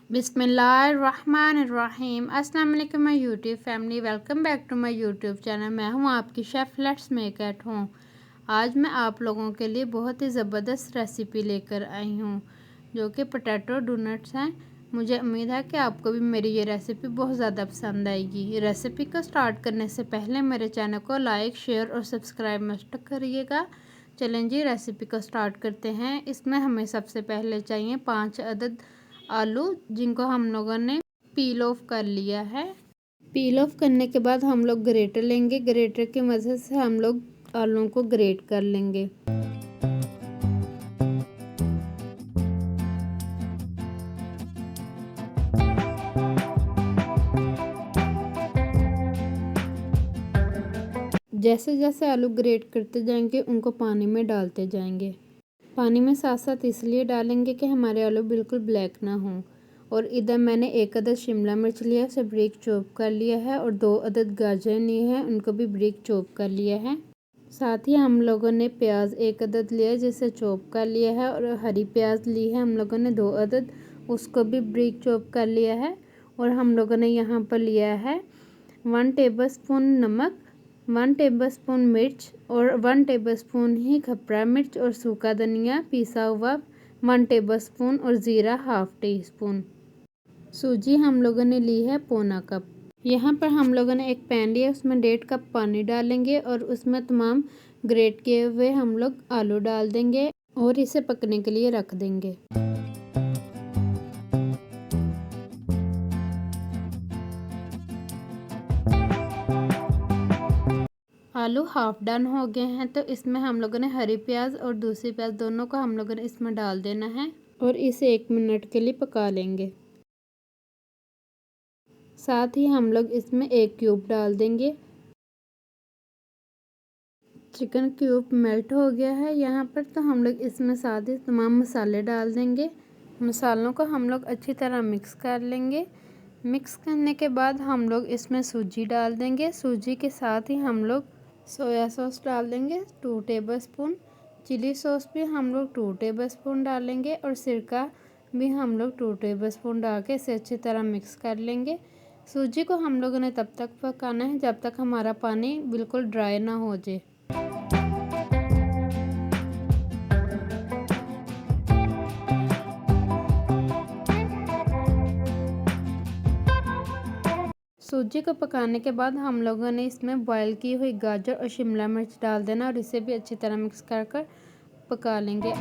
बिस्मिल्लाहिर्रहमानिर्रहीम। अस्सलाम वालेकुम my YouTube family, welcome back to my YouTube channel. मैं हूं आपकी chef let's make at home. आज मैं आप लोगों के लिए बहुत ही ज़बरदस्त रेसिपी लेकर आई हूं जो कि पोटैटो डोनट्स हैं। मुझे उम्मीद है कि आपको भी मेरी ये रेसिपी बहुत ज़्यादा पसंद आएगी। रेसिपी को स्टार्ट करने से पहले मेरे चैनल को लाइक, शेयर और सब्सक्राइब मस्ट करिएगा। चलें जी, रेसिपी को स्टार्ट करते हैं। इसमें हमें सबसे पहले चाहिए 5 अदद आलू, जिनको हम लोगों ने पील ऑफ कर लिया है। पील ऑफ करने के बाद हम लोग ग्रेटर लेंगे। ग्रेटर की मदद से हम लोग आलूओं को ग्रेट कर लेंगे। जैसे जैसे आलू ग्रेट करते जाएंगे उनको पानी में डालते जाएंगे। पानी में साथ साथ इसलिए डालेंगे कि हमारे आलू बिल्कुल ब्लैक ना हों। और इधर मैंने 1 अदद शिमला मिर्च लिया है, उसे ब्रीक चॉप कर लिया है। और 2 अदद गाजर लिए हैं, उनको भी ब्रीक चॉप कर लिया है। साथ ही हम लोगों ने प्याज 1 अदद लिया है, जिसे चॉप कर लिया है। और हरी प्याज ली है हम लोगों ने 2 अदद, उसको भी ब्रीक चॉप कर लिया है। और हम लोगों ने यहाँ पर लिया है 1 टेबलस्पून नमक, 1 टेबलस्पून मिर्च और 1 टेबलस्पून ही खपरा मिर्च और सूखा धनिया पिसा हुआ 1 टेबलस्पून और ज़ीरा ½ टीस्पून। सूजी हम लोगों ने ली है पौना कप। यहाँ पर हम लोगों ने एक पैन लिया, उसमें 1.5 कप पानी डालेंगे और उसमें तमाम ग्रेट किए हुए हम लोग आलू डाल देंगे और इसे पकने के लिए रख देंगे। आलू हाफ डन हो गए हैं, तो इसमें हम लोगों ने हरी प्याज और दूसरी प्याज दोनों को हम लोगों ने इसमें डाल देना है और इसे 1 मिनट के लिए पका लेंगे। साथ ही हम लोग इसमें 1 क्यूब डाल देंगे। चिकन क्यूब मेल्ट हो गया है यहाँ पर, तो हम लोग इसमें साथ ही तमाम मसाले डाल देंगे। मसालों को हम लोग अच्छी तरह मिक्स कर लेंगे। मिक्स करने के बाद हम लोग इसमें सूजी डाल देंगे। सूजी के साथ ही हम लोग सोया सॉस डाल देंगे 2 टेबलस्पून। चिली सॉस भी हम लोग 2 टेबलस्पून डालेंगे और सिरका भी हम लोग 2 टेबलस्पून डाल के इसे अच्छी तरह मिक्स कर लेंगे। सूजी को हम लोगों ने तब तक पकाना है जब तक हमारा पानी बिल्कुल ड्राई ना हो जाए। सूजी को पकाने के बाद हम लोगों ने इसमें बॉयल की हुई गाजर और शिमला मिर्च डाल देना और इसे भी अच्छी तरह मिक्स कर कर पका लेंगे।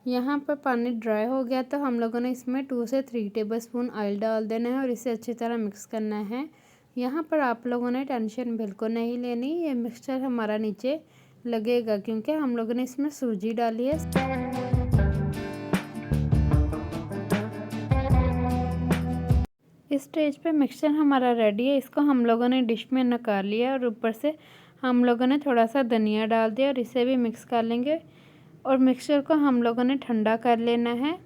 यहाँ पर पानी ड्राई हो गया, तो हम लोगों ने इसमें 2 से 3 टेबलस्पून ऑयल डाल देना है और इसे अच्छी तरह मिक्स करना है। यहाँ पर आप लोगों ने टेंशन बिल्कुल नहीं लेनी, ये मिक्सचर हमारा नीचे लगेगा क्योंकि हम लोगों ने इसमें सूजी डाली है। इस स्टेज पे मिक्सचर हमारा रेडी है। इसको हम लोगों ने डिश में निकाल लिया और ऊपर से हम लोगों ने थोड़ा सा धनिया डाल दिया और इसे भी मिक्स कर लेंगे। और मिक्सचर को हम लोगों ने ठंडा कर लेना है।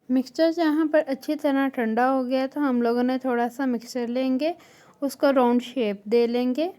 मिक्सचर यहाँ पर अच्छी तरह ठंडा हो गया, तो हम लोगों ने थोड़ा सा मिक्सचर लेंगे, उसको राउंड शेप दे लेंगे।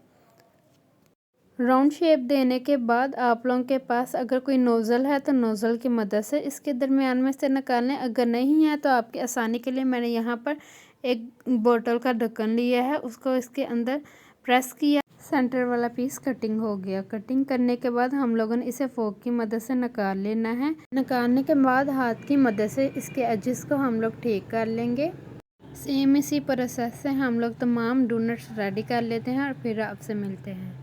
राउंड शेप देने के बाद आप लोगों के पास अगर कोई नोज़ल है तो नोज़ल की मदद से इसके दरमियान में से निकालें। अगर नहीं है तो आपकी आसानी के लिए मैंने यहाँ पर एक बोतल का ढक्कन लिया है, उसको इसके अंदर प्रेस किया, सेंटर वाला पीस कटिंग हो गया। कटिंग करने के बाद हम लोगों ने इसे फोक की मदद से निकाल लेना है। निकालने के बाद हाथ की मदद से इसके एजेस को हम लोग ठीक कर लेंगे। सेम इसी प्रोसेस से हम लोग तमाम डोनट्स रेडी कर लेते हैं और फिर आपसे मिलते हैं।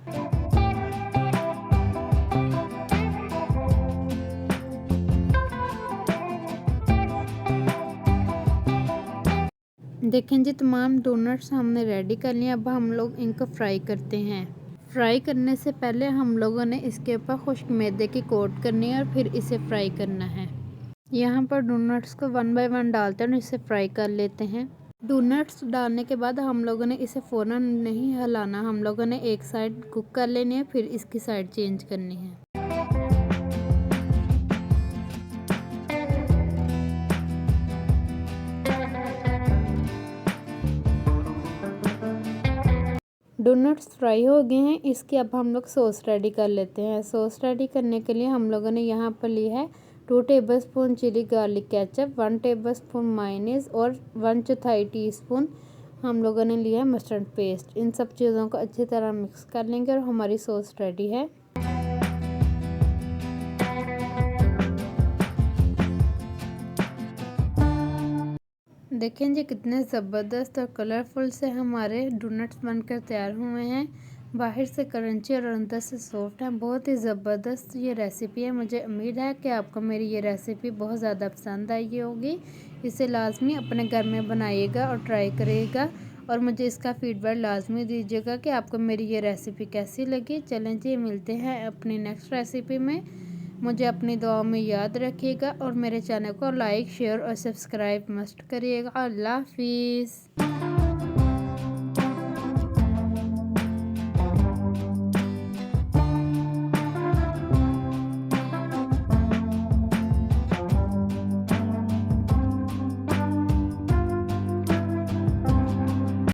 देखें जी, तमाम डोनट्स हमने रेडी कर लिए। अब हम लोग इनको फ्राई करते हैं। फ्राई करने से पहले हम लोगों ने इसके ऊपर खुश्क मैदे की कोट करनी है और फिर इसे फ्राई करना है। यहाँ पर डोनट्स को 1 बाय 1 डालते हैं और इसे फ्राई कर लेते हैं। डोनट्स डालने के बाद हम लोगों ने इसे फ़ौरन नहीं हिलाना, हम लोगों ने एक साइड कुक कर लेनी है, फिर इसकी साइड चेंज करनी है। डोनट्स फ्राई हो गए हैं, इसकी अब हम लोग सॉस रेडी कर लेते हैं। सॉस रेडी करने के लिए हम लोगों ने यहाँ पर ली है 2 tablespoon chili garlic ketchup, 1 tablespoon mayonnaise और 1/4 टीस्पून हम लोगों ने लिया है मस्टर्ड पेस्ट। इन सब चीज़ों को अच्छी तरह मिक्स कर लेंगे और हमारी सॉस रेडी है। देखें जी कितने ज़बरदस्त और कलरफुल से हमारे डोनट्स बनकर तैयार हुए हैं। बाहर से क्रंची और अंदर से सॉफ्ट है। बहुत ही ज़बरदस्त ये रेसिपी है। मुझे उम्मीद है कि आपको मेरी ये रेसिपी बहुत ज़्यादा पसंद आई होगी। इसे लाजमी अपने घर में बनाइएगा और ट्राई करिएगा और मुझे इसका फीडबैक लाजमी दीजिएगा कि आपको मेरी ये रेसिपी कैसी लगी। चलें जी, मिलते हैं अपनी नेक्स्ट रेसिपी में। मुझे अपनी दुआओं में याद रखिएगा और मेरे चैनल को लाइक, शेयर और सब्सक्राइब मस्ट करिएगा। अल्लाह हाफिज़।